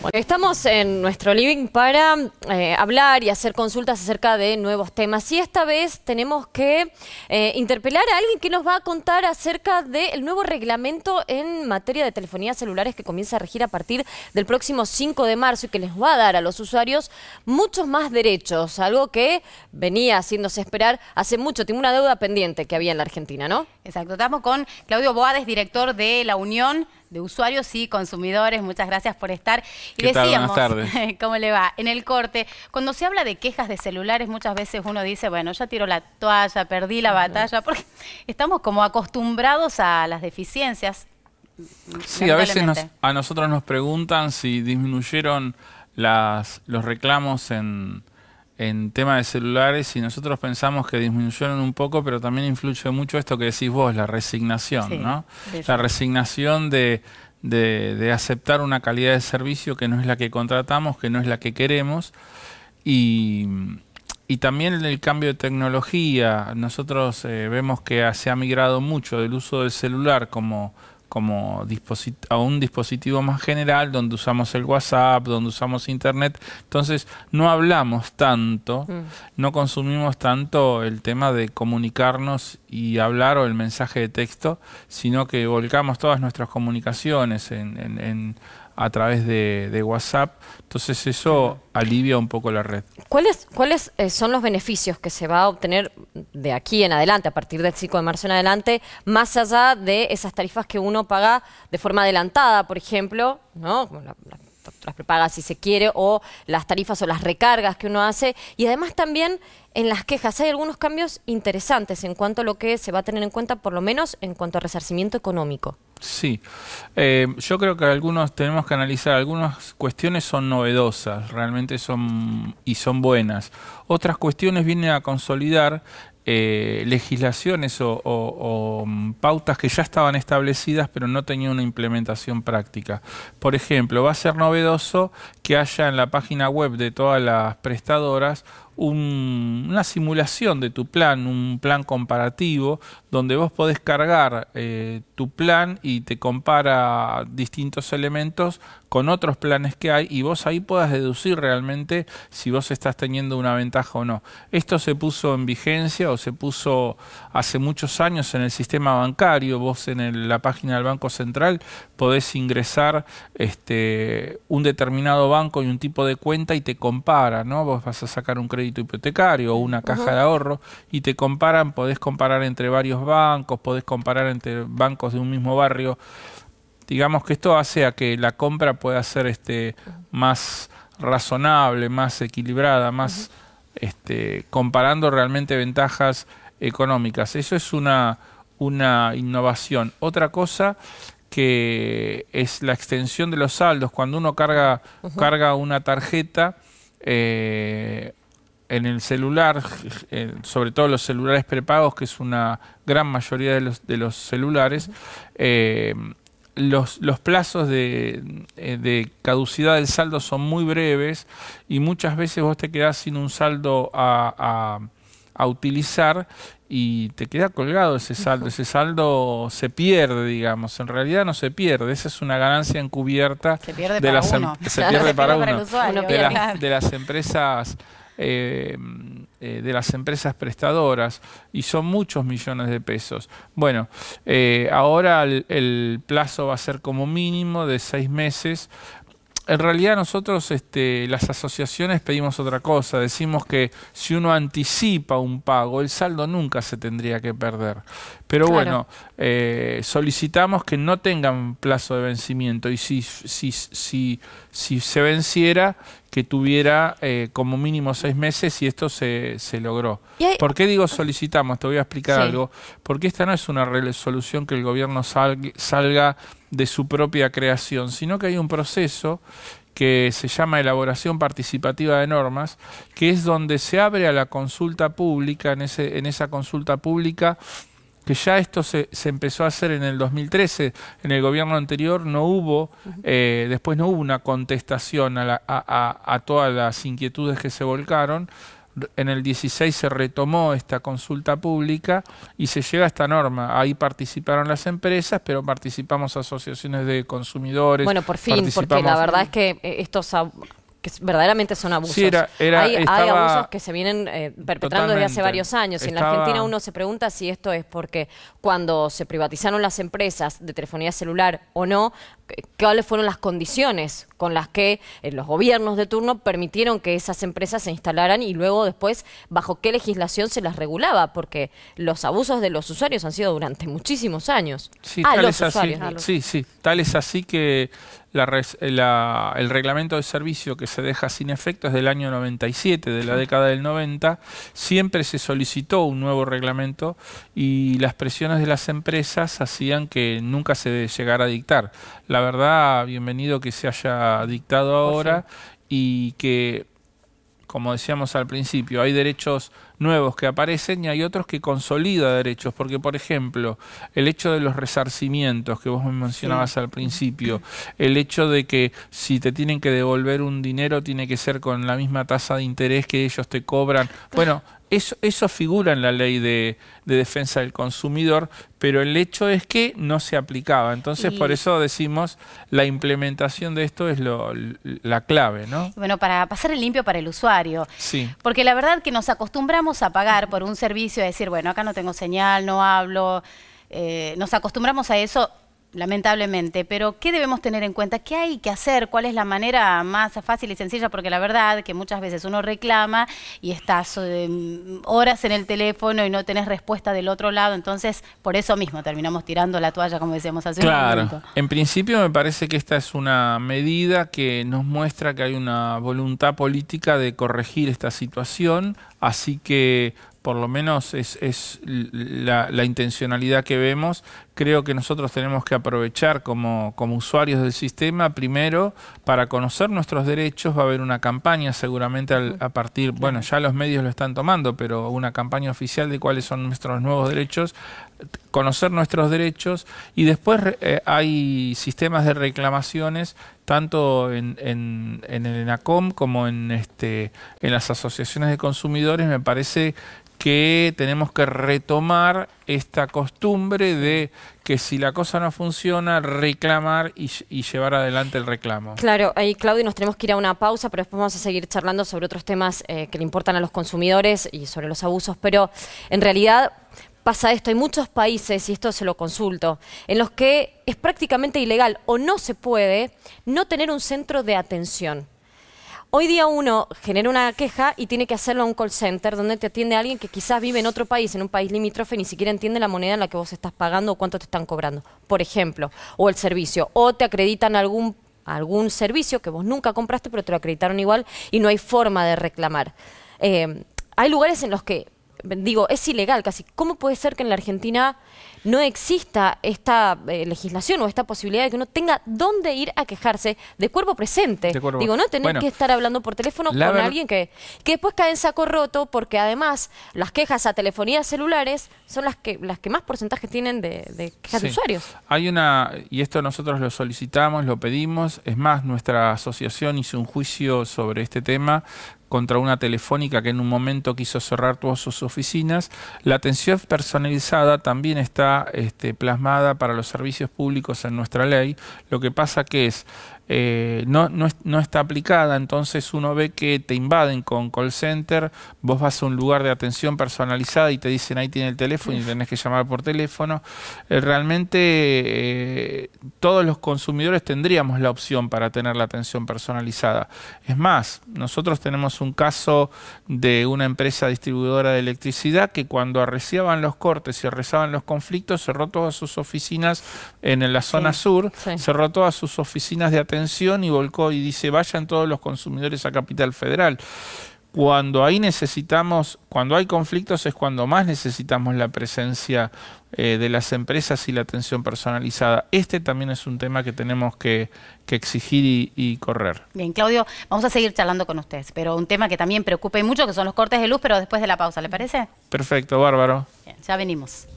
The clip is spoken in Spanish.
Bueno, estamos en nuestro living para hablar y hacer consultas acerca de nuevos temas. Y esta vez tenemos que interpelar a alguien que nos va a contar acerca del nuevo reglamento en materia de telefonía celulares que comienza a regir a partir del próximo 5 de marzo y que les va a dar a los usuarios muchos más derechos. Algo que venía haciéndose esperar hace mucho. Tiene una deuda pendiente que había en la Argentina, ¿no? Exacto. Estamos con Claudio Boades, director de la Unión de Usuarios y Consumidores. Muchas gracias por estar. Y ¿Qué tal? decíamos, Buenas tardes. ¿cómo le va? En el corte, cuando se habla de quejas de celulares, muchas veces uno dice, bueno, ya tiro la toalla, perdí la batalla, porque estamos como acostumbrados a las deficiencias. Sí, a veces a nosotros nos preguntan si disminuyeron los reclamos en tema de celulares, y nosotros pensamos que disminuyeron un poco, pero también influye mucho esto que decís vos, la resignación, sí, ¿no? Sí. La resignación de aceptar una calidad de servicio que no es la que contratamos, que no es la que queremos, y también el cambio de tecnología. Nosotros vemos que se ha migrado mucho del uso del celular como a un dispositivo más general, donde usamos el WhatsApp, donde usamos Internet. Entonces no hablamos tanto, no consumimos tanto el tema de comunicarnos y hablar o el mensaje de texto, sino que volcamos todas nuestras comunicaciones a través de WhatsApp. Entonces eso alivia un poco la red. ¿Cuáles son los beneficios que se va a obtener de aquí en adelante, a partir del 5 de marzo en adelante, más allá de esas tarifas que uno paga de forma adelantada, por ejemplo, ¿no? Como las prepagas si se quiere, o las tarifas o las recargas que uno hace, y además también en las quejas hay algunos cambios interesantes en cuanto a lo que se va a tener en cuenta, por lo menos en cuanto a resarcimiento económico? Sí, yo creo que tenemos que analizar, algunas cuestiones son novedosas, realmente son buenas. Otras cuestiones vienen a consolidar legislaciones o pautas que ya estaban establecidas pero no tenían una implementación práctica. Por ejemplo, va a ser novedoso que haya en la página web de todas las prestadoras una simulación de tu plan, un plan comparativo, donde vos podés cargar tu plan y te compara distintos elementos con otros planes que hay, y vos ahí puedas deducir realmente si vos estás teniendo una ventaja o no. Esto se puso en vigencia, o se puso hace muchos años en el sistema bancario. Vos en la página del Banco Central podés ingresar un determinado banco y un tipo de cuenta y te compara, ¿no? Vos vas a sacar un crédito hipotecario o una caja de ahorro y te comparan, podés comparar entre varios bancos, podés comparar entre bancos de un mismo barrio. Digamos que esto hace a que la compra pueda ser más razonable, más equilibrada, más comparando realmente ventajas económicas. Eso es una innovación. Otra cosa que es la extensión de los saldos. Cuando uno carga una tarjeta en el celular, sobre todo los celulares prepagos, que es una gran mayoría de los celulares, los plazos de caducidad del saldo son muy breves, y muchas veces vos te quedás sin un saldo a utilizar y te queda colgado ese saldo. Ese saldo se pierde, digamos. En realidad no se pierde, esa es una ganancia encubierta. Se pierde para uno. Se pierde para uno. De las empresas. De las empresas prestadoras, y son muchos millones de pesos. Bueno, ahora el plazo va a ser como mínimo de 6 meses. En realidad nosotros, las asociaciones, pedimos otra cosa. Decimos que si uno anticipa un pago, el saldo nunca se tendría que perder. Pero claro, bueno, solicitamos que no tengan plazo de vencimiento, y si se venciera, que tuviera como mínimo 6 meses, y esto se logró. ¿Por qué digo solicitamos? Te voy a explicar algo. Porque esta no es una resolución que el gobierno salga de su propia creación, sino que hay un proceso que se llama elaboración participativa de normas, que es donde se abre a la consulta pública. En esa consulta pública, que ya esto se empezó a hacer en el 2013, en el gobierno anterior no hubo, después no hubo una contestación a todas las inquietudes que se volcaron. en el 16 se retomó esta consulta pública y se llega a esta norma. Ahí participaron las empresas, pero participamos asociaciones de consumidores. Bueno, por fin, porque la verdad es que estos que verdaderamente son abusos. Sí, hay abusos que se vienen perpetrando desde hace varios años. Y en la Argentina uno se pregunta si esto es porque cuando se privatizaron las empresas de telefonía celular o no, cuáles fueron las condiciones con las que los gobiernos de turno permitieron que esas empresas se instalaran y luego después bajo qué legislación se las regulaba, porque los abusos de los usuarios han sido durante muchísimos años. Sí, tal es así que el reglamento de servicio que se deja sin efecto es del año 97, de la década del 90. Siempre se solicitó un nuevo reglamento y las presiones de las empresas hacían que nunca se llegara a dictar. La verdad, bienvenido que se haya dictado ahora y que, como decíamos al principio, hay derechos nuevos que aparecen y hay otros que consolida derechos, porque por ejemplo, el hecho de los resarcimientos que vos me mencionabas al principio, el hecho de que si te tienen que devolver un dinero tiene que ser con la misma tasa de interés que ellos te cobran, bueno, eso figura en la ley de defensa del consumidor, pero el hecho es que no se aplicaba. Entonces, por eso decimos, la implementación de esto es la clave, ¿no? Bueno, para pasar el limpio para el usuario. Sí. Porque la verdad que nos acostumbramos a pagar por un servicio, a decir, bueno, acá no tengo señal, no hablo. Nos acostumbramos a eso, lamentablemente, pero ¿qué debemos tener en cuenta? ¿Qué hay que hacer? ¿Cuál es la manera más fácil y sencilla? Porque la verdad que muchas veces uno reclama y estás horas en el teléfono y no tenés respuesta del otro lado, entonces por eso mismo terminamos tirando la toalla, como decíamos hace un momento. En principio me parece que esta es una medida que nos muestra que hay una voluntad política de corregir esta situación, así que por lo menos es la intencionalidad que vemos. Creo que nosotros tenemos que aprovechar como usuarios del sistema, primero, para conocer nuestros derechos. Va a haber una campaña seguramente a partir, bueno, ya los medios lo están tomando, pero una campaña oficial de cuáles son nuestros nuevos derechos, conocer nuestros derechos y después hay sistemas de reclamaciones tanto en el ENACOM como en las asociaciones de consumidores. Me parece que tenemos que retomar esta costumbre de que si la cosa no funciona, reclamar y llevar adelante el reclamo. Claro, ahí Claudio, nos tenemos que ir a una pausa, pero después vamos a seguir charlando sobre otros temas que le importan a los consumidores y sobre los abusos, pero en realidad pasa esto, hay muchos países, y esto se lo consulto, en los que es prácticamente ilegal o no se puede no tener un centro de atención. Hoy día uno genera una queja y tiene que hacerlo a un call center donde te atiende alguien que quizás vive en otro país, en un país limítrofe, y ni siquiera entiende la moneda en la que vos estás pagando o cuánto te están cobrando, por ejemplo, o el servicio, o te acreditan algún servicio que vos nunca compraste pero te lo acreditaron igual y no hay forma de reclamar. Hay lugares en los que, digo, es ilegal casi. ¿Cómo puede ser que en la Argentina no exista esta legislación o esta posibilidad de que uno tenga dónde ir a quejarse de cuerpo presente? Digo, no tener que estar hablando por teléfono con alguien que después cae en saco roto, porque además las quejas a telefonías celulares son las que más porcentaje tienen de quejas de usuarios. Hay y esto nosotros lo solicitamos, lo pedimos, es más, nuestra asociación hizo un juicio sobre este tema contra una telefónica que en un momento quiso cerrar todas sus oficinas. La atención personalizada también está plasmada para los servicios públicos en nuestra ley. Lo que pasa que no está aplicada, entonces uno ve que te invaden con call center, vos vas a un lugar de atención personalizada y te dicen ahí tiene el teléfono y tenés que llamar por teléfono. Realmente todos los consumidores tendríamos la opción para tener la atención personalizada. Es más, nosotros tenemos un caso de una empresa distribuidora de electricidad que cuando arreciaban los cortes y arreciaban los conflictos, cerró todas sus oficinas en la zona sur, cerró todas sus oficinas de atención y volcó y dice, vayan todos los consumidores a Capital Federal. Cuando hay conflictos es cuando más necesitamos la presencia de las empresas y la atención personalizada. Este también es un tema que tenemos que exigir y correr. Bien, Claudio, vamos a seguir charlando con ustedes, pero un tema que también preocupa y mucho, que son los cortes de luz, pero después de la pausa, ¿le parece? Perfecto, bárbaro. Bien, ya venimos.